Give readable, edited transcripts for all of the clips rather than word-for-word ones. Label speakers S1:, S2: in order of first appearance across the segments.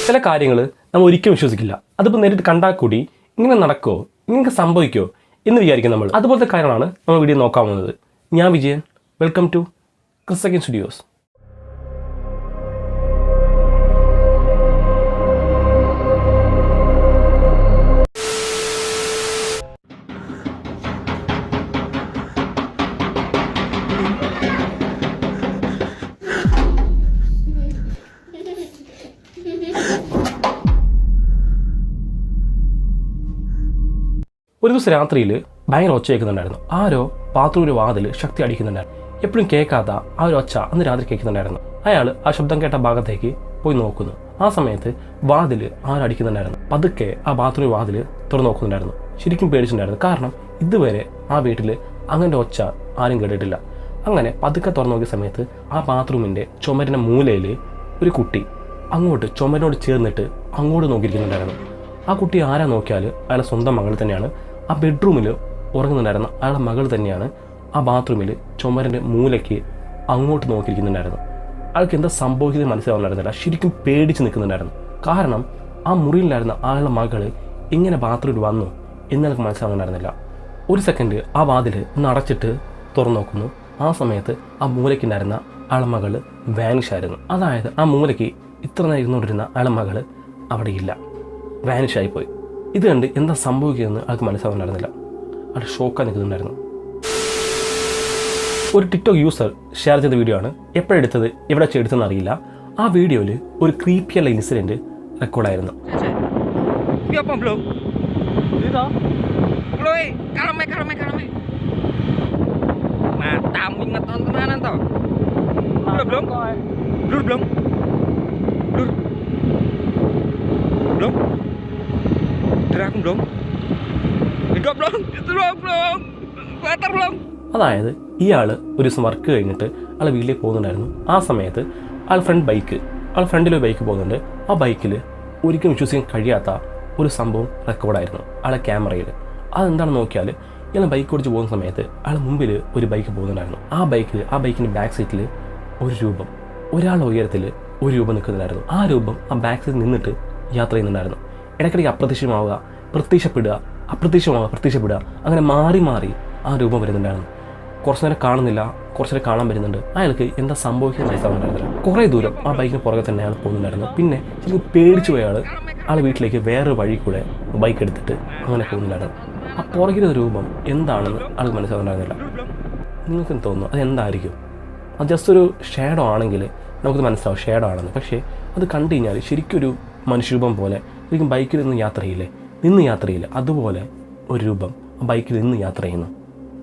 S1: ചില കാര്യങ്ങൾ നമ്മൾ ഒരിക്കലും വിശ്വസിക്കില്ല. അതിപ്പോൾ നേരിട്ട് കണ്ടാൽ കൂടി ഇങ്ങനെ നടക്കുമോ, ഇങ്ങനെ സംഭവിക്കുമോ എന്ന് വിചാരിക്കും നമ്മൾ. അതുപോലത്തെ കാര്യങ്ങളാണ് നമ്മൾ വീഡിയോ നോക്കാൻ പോകുന്നത്. ഞാൻ Vijayan, welcome to Chris studios. ഒരു ദിവസം രാത്രിയിൽ ഭയങ്കര ഒച്ച കേൾക്കുന്നുണ്ടായിരുന്നു. ആരോ ബാത്റൂമിൻ്റെ വാതിൽ ശക്തി അടിക്കുന്നുണ്ടായിരുന്നു. എപ്പോഴും കേൾക്കാത്ത ആ ഒരു ഒച്ച അന്ന് രാത്രി കേൾക്കുന്നുണ്ടായിരുന്നു. അയാൾ ആ ശബ്ദം കേട്ട ഭാഗത്തേക്ക് പോയി നോക്കുന്നു. ആ സമയത്ത് വാതിൽ ആരടിക്കുന്നുണ്ടായിരുന്നു. പതുക്കെ ആ ബാത്റൂമിൽ വാതിൽ തുറന്നു നോക്കുന്നുണ്ടായിരുന്നു. ശരിക്കും പേടിച്ചിട്ടുണ്ടായിരുന്നു. കാരണം ഇതുവരെ ആ വീട്ടിൽ അങ്ങനത്തെ ഒച്ച ആരും കേട്ടിട്ടില്ല. അങ്ങനെ പതുക്കെ തുറന്നു നോക്കിയ സമയത്ത് ആ ബാത്റൂമിൻ്റെ ചുമരിൻ്റെ മൂലയിൽ ഒരു കുട്ടി അങ്ങോട്ട് ചുമരിനോട് ചേർന്നിട്ട് അങ്ങോട്ട് നോക്കിയിരിക്കുന്നുണ്ടായിരുന്നു. ആ കുട്ടി ആരാ നോക്കിയാൽ അയാളെ സ്വന്തം മകൾ തന്നെയാണ്. ആ ബെഡ്റൂമിൽ ഉറങ്ങുന്നുണ്ടായിരുന്ന അയാളുടെ മകൾ തന്നെയാണ് ആ ബാത്റൂമിൽ ചുമരിൻ്റെ മൂലയ്ക്ക് അങ്ങോട്ട് നോക്കിയിരിക്കുന്നുണ്ടായിരുന്നു. അയാൾക്ക് എന്താ സംഭവിക്കുന്നത് മനസ്സിലാവുന്നുണ്ടായിരുന്നില്ല. ശരിക്കും പേടിച്ച് നിൽക്കുന്നുണ്ടായിരുന്നു. കാരണം ആ മുറിയിലായിരുന്ന അയാളുടെ മകൾ ഇങ്ങനെ ബാത്റൂമിൽ വന്നു എന്നയാൾക്ക് മനസ്സിലാവുന്നുണ്ടായിരുന്നില്ല. ഒരു സെക്കൻഡ് ആ വാതിൽ ഒന്ന് അടച്ചിട്ട് തുറന്നു നോക്കുന്നു. ആ സമയത്ത് ആ മൂലയ്ക്കുണ്ടായിരുന്ന അയാളുടെ മകൾ വാനിഷായിരുന്നു. അതായത് ആ മൂലയ്ക്ക് ഇത്ര നേരം ഇരുന്നുകൊണ്ടിരുന്ന അയാളുടെ മകൾ അവിടെ ഇല്ല, വാനിഷായിപ്പോയി. ഇത് കണ്ട് എന്താ സംഭവിക്കുകയെന്ന് ആൾക്ക് മനസ്സിലാവുന്നുണ്ടായിരുന്നില്ല. അവിടെ ഷോക്കായി നിൽക്കുന്നുണ്ടായിരുന്നു. ഒരു ടിക്ടോക്ക് യൂസർ ഷെയർ ചെയ്ത വീഡിയോ ആണ്. എപ്പോഴെടുത്തത്, എവിടെ വെച്ച് എടുത്തതെന്ന് അറിയില്ല. ആ വീഡിയോയിൽ ഒരു ക്രീപ്പിയുള്ള ഇൻസിഡൻറ്റ് റെക്കോർഡായിരുന്നു. അതായത് ഇയാൾ ഒരു ദിവസം വർക്ക് കഴിഞ്ഞിട്ട് ആൾ വീട്ടിലേക്ക് പോകുന്നുണ്ടായിരുന്നു. ആ സമയത്ത് ആൾ ഫ്രണ്ടിൽ ഒരു ബൈക്ക് പോകുന്നുണ്ട്. ആ ബൈക്കിൽ ഒരിക്കലും വിശ്വസിക്കാൻ കഴിയാത്ത ഒരു സംഭവം റെക്കോർഡായിരുന്നു ആളെ ക്യാമറയിൽ. അതെന്താണെന്ന് നോക്കിയാൽ ഇയാൾ ബൈക്ക് ഓടിച്ച് പോകുന്ന സമയത്ത് ആൾ മുമ്പിൽ ഒരു ബൈക്ക് പോകുന്നുണ്ടായിരുന്നു. ആ ബൈക്കിൻ്റെ ബാക്ക് സീറ്റിൽ ഒരു രൂപം, ഒരാളുടെ ഉയരത്തിൽ ഒരു രൂപം നിൽക്കുന്നുണ്ടായിരുന്നു. ആ രൂപം ആ ബാക്ക് സീറ്റിൽ നിന്നിട്ട് യാത്ര ചെയ്യുന്നുണ്ടായിരുന്നു. ഇടയ്ക്കിടയ്ക്ക് അപ്രത്യക്ഷമാവുക, പ്രത്യക്ഷപ്പെടുക, അങ്ങനെ മാറി മാറി ആ രൂപം വരുന്നുണ്ടായിരുന്നു. കുറച്ച് നേരം കാണുന്നില്ല, കുറച്ച് നേരം കാണാൻ വരുന്നുണ്ട്. അയാൾക്ക് എന്താ സംഭവിക്കുന്നത് മനസ്സിലാവുന്നുണ്ടായിരുന്നില്ല. കുറേ ദൂരം ആ ബൈക്കിന് പുറകെ തന്നെ അയാൾ പോകുന്നുണ്ടായിരുന്നു. പിന്നെ ശരിക്കും പേടിച്ചു പോയ ആൾ വീട്ടിലേക്ക് വേറൊരു വഴി കൂടെ ബൈക്ക് എടുത്തിട്ട് അങ്ങനെ പോകുന്നുണ്ടായിരുന്നു. ആ പുറകിലെ രൂപം എന്താണെന്ന് ആൾക്ക് മനസ്സിലാവുന്നുണ്ടായിരുന്നില്ല. നിങ്ങൾക്ക് തോന്നുന്നു അതെന്തായിരിക്കും? അത് ജസ്റ്റ് ഒരു ഷേഡോ ആണെങ്കിൽ നമുക്ക് മനസ്സിലാവും ഷേഡോ ആണെന്ന്. പക്ഷേ അത് കണ്ടു കഴിഞ്ഞാൽ ശരിക്കും ഒരു മനുഷ്യരൂപം പോലെ, ശരിക്കും ബൈക്കിൽ നിന്ന് യാത്രയില്ല അതുപോലെ ഒരു രൂപം ആ ബൈക്കിൽ നിന്ന് യാത്ര ചെയ്യുന്നു.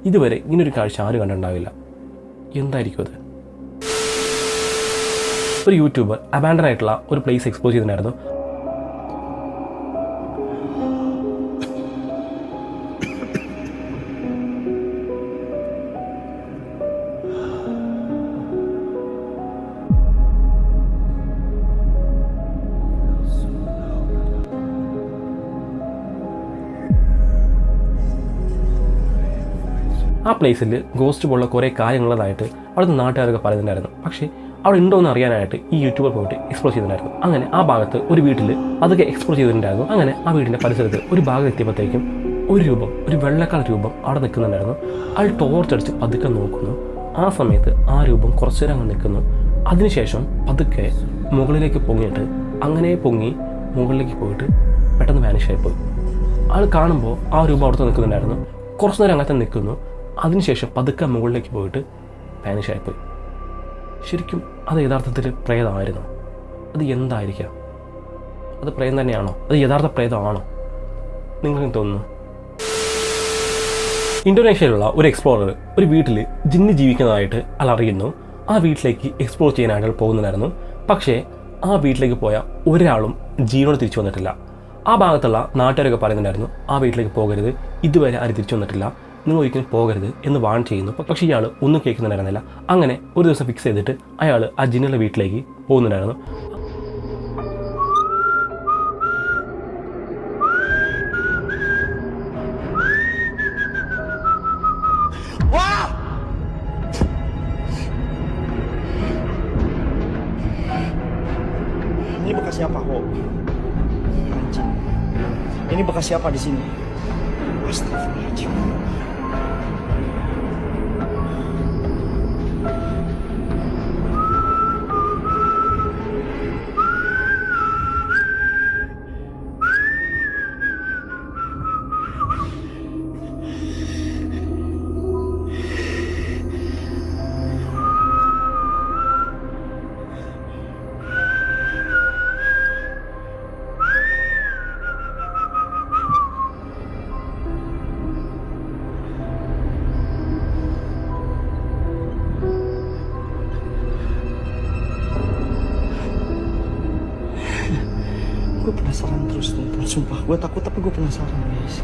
S1: ഇതുവരെ ഇങ്ങനൊരു കാഴ്ച ആരും കണ്ടിട്ടുണ്ടാവില്ല. എന്തായിരിക്കും അത്? ഒരു യൂട്യൂബർ അബാൻഡൻ ആയിട്ടുള്ള ഒരു പ്ലേസ് എക്സ്പ്ലോർ ചെയ്തിട്ടുണ്ടായിരുന്നു. ആ പ്ലേസിൽ ഗോസ്റ്റ് പോലുള്ള കുറേ കാര്യങ്ങളുള്ളതായിട്ട് അവിടുത്തെ നാട്ടുകാരൊക്കെ പറയുന്നുണ്ടായിരുന്നു. പക്ഷേ അവിടെ ഉണ്ടോ എന്ന് അറിയാനായിട്ട് ഈ യൂട്യൂബർ പോയിട്ട് എക്സ്പ്ലോർ ചെയ്തിട്ടുണ്ടായിരുന്നു. അങ്ങനെ ആ ഭാഗത്ത് ഒരു വീട്ടിൽ അതൊക്കെ എക്സ്പ്ലോർ ചെയ്തിട്ടുണ്ടായിരുന്നു. അങ്ങനെ ആ വീടിൻ്റെ പരിസരത്ത് ഒരു ഭാഗം എത്തിയപ്പോഴത്തേക്കും ഒരു വെള്ളക്കളർ രൂപം അവിടെ നിൽക്കുന്നുണ്ടായിരുന്നു. അയാൾ ടോർച്ചടിച്ച് പതുക്കെ നോക്കുന്നു. ആ സമയത്ത് ആ രൂപം കുറച്ചു നേരം അങ്ങ് നിൽക്കുന്നു. അതിനുശേഷം പതുക്കെ മുകളിലേക്ക് പൊങ്ങിയിട്ട് അങ്ങനെ പൊങ്ങി മുകളിലേക്ക് പോയിട്ട് പെട്ടെന്ന് വാനിഷായിപ്പോയി. ആൾ കാണുമ്പോൾ ആ രൂപം അവിടുത്തെ നിൽക്കുന്നുണ്ടായിരുന്നു. കുറച്ചു നേരം അങ്ങനത്തെ നിൽക്കുന്നു. അതിനുശേഷം പതുക്കെ മുകളിലേക്ക് പോയിട്ട് വാനിഷായിപ്പോയി. ശരിക്കും അത് യഥാർത്ഥത്തിൽ പ്രേതമായിരുന്നു. അത് എന്തായിരിക്കാം? അത് പ്രേതം തന്നെയാണോ? അത് യഥാർത്ഥ പ്രേതമാണോ? നിങ്ങൾക്ക് തോന്നുന്നു? ഇന്തോനേഷ്യയിലുള്ള ഒരു എക്സ്പ്ലോറർ ഒരു വീട്ടിൽ ജിന്ന് ജീവിക്കുന്നതായിട്ട് അയാൾ അറിയുന്നു. ആ വീട്ടിലേക്ക് എക്സ്പ്ലോർ ചെയ്യാനായിട്ട് അയാൾ പോകുന്നുണ്ടായിരുന്നു. പക്ഷേ ആ വീട്ടിലേക്ക് പോയ ഒരാളും ജീവനോട് തിരിച്ചു വന്നിട്ടില്ല. ആ ഭാഗത്തുള്ള നാട്ടുകാരൊക്കെ പറയുന്നുണ്ടായിരുന്നു, ആ വീട്ടിലേക്ക് പോകരുത്, ഇതുവരെ ആരും തിരിച്ചു വന്നിട്ടില്ല, നിങ്ങൾ ഒരിക്കലും പോകരുത് എന്ന് വാൺ ചെയ്യുന്നു. പക്ഷേ ഇയാൾ ഒന്നും കേൾക്കുന്നുണ്ടായിരുന്നില്ല. അങ്ങനെ ഒരു ദിവസം ഫിക്സ് ചെയ്തിട്ട് അയാൾ ആ ജിന്നുള്ള വീട്ടിലേക്ക് പോകുന്നുണ്ടായിരുന്നു.
S2: Ini bekas siapa kok? Ini bekas siapa di sini? Astagfirullahaladzim. Gue penasaran terus teman-teman, sumpah gue takut tapi gue penasaran guys.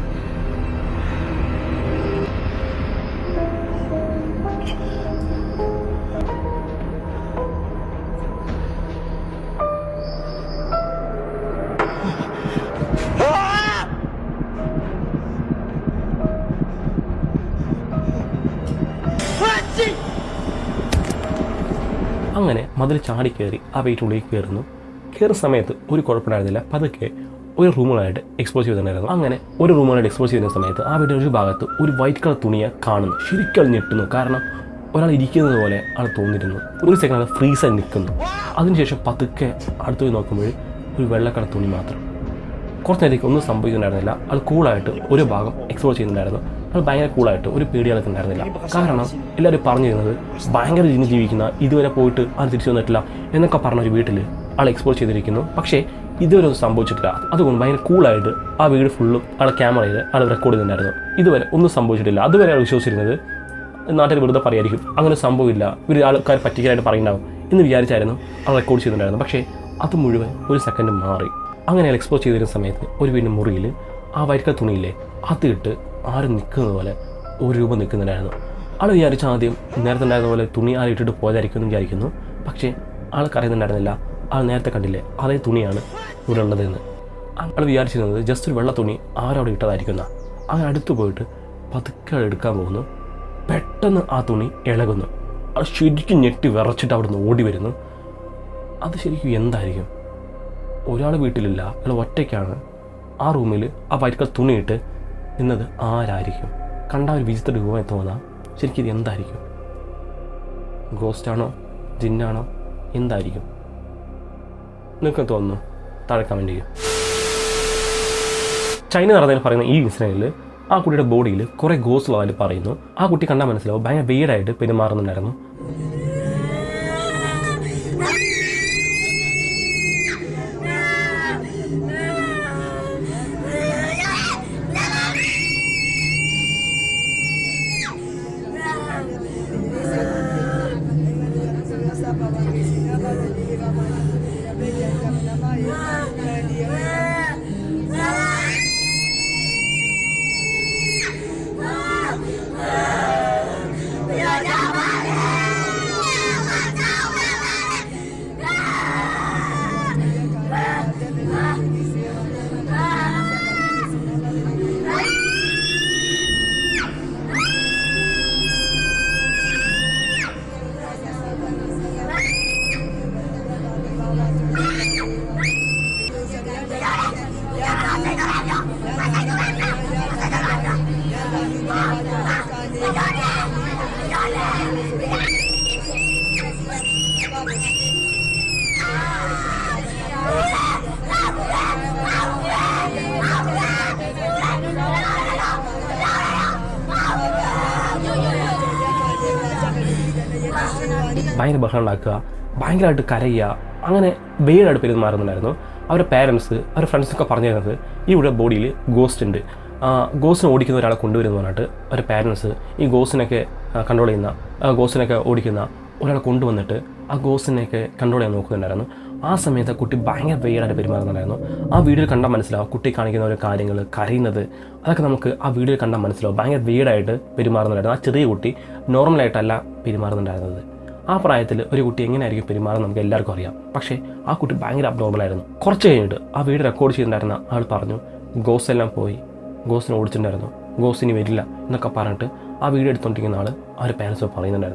S1: അങ്ങനെ മതിൽ ചാടി കയറി ആ വീട്ടിനുള്ളിൽ കയറുന്നു. കയറുന്ന സമയത്ത് ഒരു കുഴപ്പമുണ്ടായിരുന്നില്ല. പതുക്കെ ഒരു റൂമുകളായിട്ട് എക്സ്പോസ് ചെയ്തിട്ടുണ്ടായിരുന്നു. അങ്ങനെ ഒരു റൂമുകളായിട്ട് എക്സ്പോസ് ചെയ്യുന്ന സമയത്ത് ആ വീടിൻ്റെ ഒരു ഭാഗത്ത് ഒരു വൈറ്റ് കളർ തുണിയെ കാണുന്നു. ശരിക്കും അത് ഞെട്ടുന്നു. കാരണം ഒരാൾ ഇരിക്കുന്നത് പോലെ ആൾ തോന്നിയിരുന്നു. ഒരു സെക്കൻഡ് അത് ഫ്രീസായി നിൽക്കുന്നു. അതിനുശേഷം പതുക്കെ അടുത്ത് പോയി നോക്കുമ്പോൾ ഒരു വെള്ളക്കളർ തുണി മാത്രം. കുറച്ച് നേരത്തേക്ക് ഒന്നും സംഭവിക്കുന്നുണ്ടായിരുന്നില്ല. ആൾ കൂളായിട്ട് ഒരു ഭാഗം എക്സ്പ്ലോർ ചെയ്യുന്നുണ്ടായിരുന്നു. അത് ഭയങ്കര കൂളായിട്ട് ഒരു പേടി ആൾക്കുണ്ടായിരുന്നില്ല. കാരണം എല്ലാവരും പറഞ്ഞിരുന്നത് ഭയങ്കര ജിന്ന് ജീവിക്കുന്ന, ഇതുവരെ പോയിട്ട് ആൾ തിരിച്ചു വന്നിട്ടില്ല എന്നൊക്കെ പറഞ്ഞ ഒരു വീട്ടിൽ ആൾ എക്സ്പ്ലോർ ചെയ്തിരിക്കുന്നു. പക്ഷേ ഇതുവരെ ഒന്നും സംഭവിച്ചിട്ടില്ല. അതുകൊണ്ട് ഭയങ്കര കൂളായിട്ട് ആ വീട് ഫുള്ളും ആൾ ക്യാമറയിൽ ആൾ റെക്കോർഡ് ചെയ്യുന്നുണ്ടായിരുന്നു. ഇതുവരെ ഒന്നും സംഭവിച്ചിട്ടില്ല. അതുവരെ ആൾ വിശ്വസിച്ചിരുന്നത് നാട്ടിൽ വെറുതെ പറയായിരിക്കും, അങ്ങനെ സംഭവമില്ല, ഇവർ ആൾക്കാർ പറ്റിക്കാനായിട്ട് പറയുന്നുണ്ടാവും എന്ന് വിചാരിച്ചായിരുന്നു ആൾ റെക്കോർഡ് ചെയ്തിട്ടുണ്ടായിരുന്നു. പക്ഷേ അത് മുഴുവൻ ഒരു സെക്കൻഡ് മാറി. അങ്ങനെ അയാൾ എക്സ്പ്ലോർ ചെയ്തിരുന്ന സമയത്ത് ഒരു വീടിൻ്റെ മുറിയിൽ ആ വൈറ്റ് തുണിയില്ലേ അതിട്ട് ആരും നിൽക്കുന്നത് പോലെ ഒരു രൂപം നിൽക്കുന്നുണ്ടായിരുന്നു. ആൾ വിചാരിച്ച ആദ്യം നേരത്തെ ഉണ്ടായിരുന്ന പോലെ തുണി ആൾ ഇട്ടിട്ട് പോയതായിരിക്കും എന്ന് വിചാരിക്കുന്നു. പക്ഷേ ആൾക്ക് അറിയുന്നുണ്ടായിരുന്നില്ല, ആൾ നേരത്തെ കണ്ടില്ലേ അതേ തുണിയാണ് ഇവിടെ ഉള്ളതെന്ന്. ആൾ വിചാരിച്ചിരുന്നത് ജസ്റ്റ് ഒരു വെള്ള തുണി ആരവിടെ ഇട്ടതായിരിക്കുന്ന. അങ്ങനെ അടുത്ത് പോയിട്ട് പതുക്കെ എടുക്കാൻ പോകുന്നു. പെട്ടെന്ന് ആ തുണി ഇളകുന്നു. അത് ശരിക്കും ഞെട്ടി വിറച്ചിട്ട് അവിടെ നിന്ന് ഓടി വരുന്നു. അത് ശരിക്കും എന്തായിരിക്കും? ഒരാൾ വീട്ടിലില്ല, അയാൾ ഒറ്റയ്ക്കാണ്. ആ റൂമിൽ ആ വൈറ്റ് കളർ തുണിയിട്ട് നിന്നത് ആരായിരിക്കും? കണ്ട ഒരു വിചിത്ര രൂപമായി തോന്നാം. ശരിക്കും ഇത് എന്തായിരിക്കും? ഗോസ്റ്റാണോ, ജിന്നാണോ, എന്തായിരിക്കും? നിങ്ങൾക്ക് തോന്നുന്നു? താഴെ കമൻറ്റ് ചെയ്യും. ചൈന നടന്നതിൽ പറയുന്ന ഈ ഇൻസിഡൻറ്റിൽ ആ കുട്ടിയുടെ ബോഡിയിൽ കുറേ ഗോസ്റ്റ് ഉള്ളതായിട്ട് പറയുന്നു. ആ കുട്ടി കണ്ടാൽ മനസ്സിലാവും ഭയങ്കര വീടായിട്ട് പെരുമാറുന്നുണ്ടായിരുന്നു. ഭയങ്കര ബഹളം ഉണ്ടാക്കുക, ഭയങ്കരമായിട്ട് കരയുക, അങ്ങനെ വെയിലായിട്ട് പെരുമാറുന്നുണ്ടായിരുന്നു. അവരുടെ പേരൻസ് അവരുടെ ഫ്രണ്ട്സൊക്കെ പറഞ്ഞു തരുന്നത് ഈ ഇവിടെ ബോഡിയിൽ ഗോസ്റ്റ് ഉണ്ട്, ഗോസ്റ്റിനെ ഓടിക്കുന്ന ഒരാളെ കൊണ്ടുവരുമെന്ന് പറഞ്ഞിട്ട് അവരുടെ പേരൻസ് ഈ ഗോസ്റ്റിനൊക്കെ കൺട്രോൾ ചെയ്യുന്ന, ഗോസ്റ്റിനൊക്കെ ഓടിക്കുന്ന ഒരാളെ കൊണ്ടുവന്നിട്ട് ആ ഗോസ്റ്റിനെയൊക്കെ കൺട്രോൾ ചെയ്യാൻ നോക്കുന്നുണ്ടായിരുന്നു. ആ സമയത്ത് കുട്ടി ഭയങ്കര വെയിലായിട്ട് പെരുമാറുന്നുണ്ടായിരുന്നു. ആ വീഡിയോയിൽ കണ്ടാൽ മനസ്സിലാവും കുട്ടി കാണിക്കുന്ന ഓരോ കാര്യങ്ങൾ, കരയുന്നത്, അതൊക്കെ നമുക്ക് ആ വീഡിയോയിൽ കണ്ടാൽ മനസ്സിലാവും. ഭയങ്കര വെയിലായിട്ട് പെരുമാറുന്നുണ്ടായിരുന്നു. ആ ചെറിയ കുട്ടി നോർമലായിട്ടല്ല പെരുമാറുന്നുണ്ടായിരുന്നത്. ആ പ്രായത്തിൽ ഒരു കുട്ടി എങ്ങനെയായിരിക്കും പെരുമാറുന്നത് നമുക്ക് എല്ലാവർക്കും അറിയാം. പക്ഷേ ആ കുട്ടി ഭയങ്കര അബ്നോർമലായിരുന്നു. കുറച്ച് കഴിഞ്ഞിട്ട് ആ വീഡിയോ റെക്കോർഡ് ചെയ്തിട്ടുണ്ടായിരുന്ന ആൾ പറഞ്ഞു ഗോസ്റ്റ് എല്ലാം പോയി, ഗോസ്റ്റിനെ ഓടിച്ചിട്ടുണ്ടായിരുന്നു, ഗോസ്റ്റ് ഇനി വരില്ല എന്നൊക്കെ പറഞ്ഞിട്ട് ആ വീഡിയോ എടുത്തുകൊണ്ടിരിക്കുന്ന ആൾ ആ ഒരു പാരൻസ് പറയുന്നുണ്ടായിരുന്നു.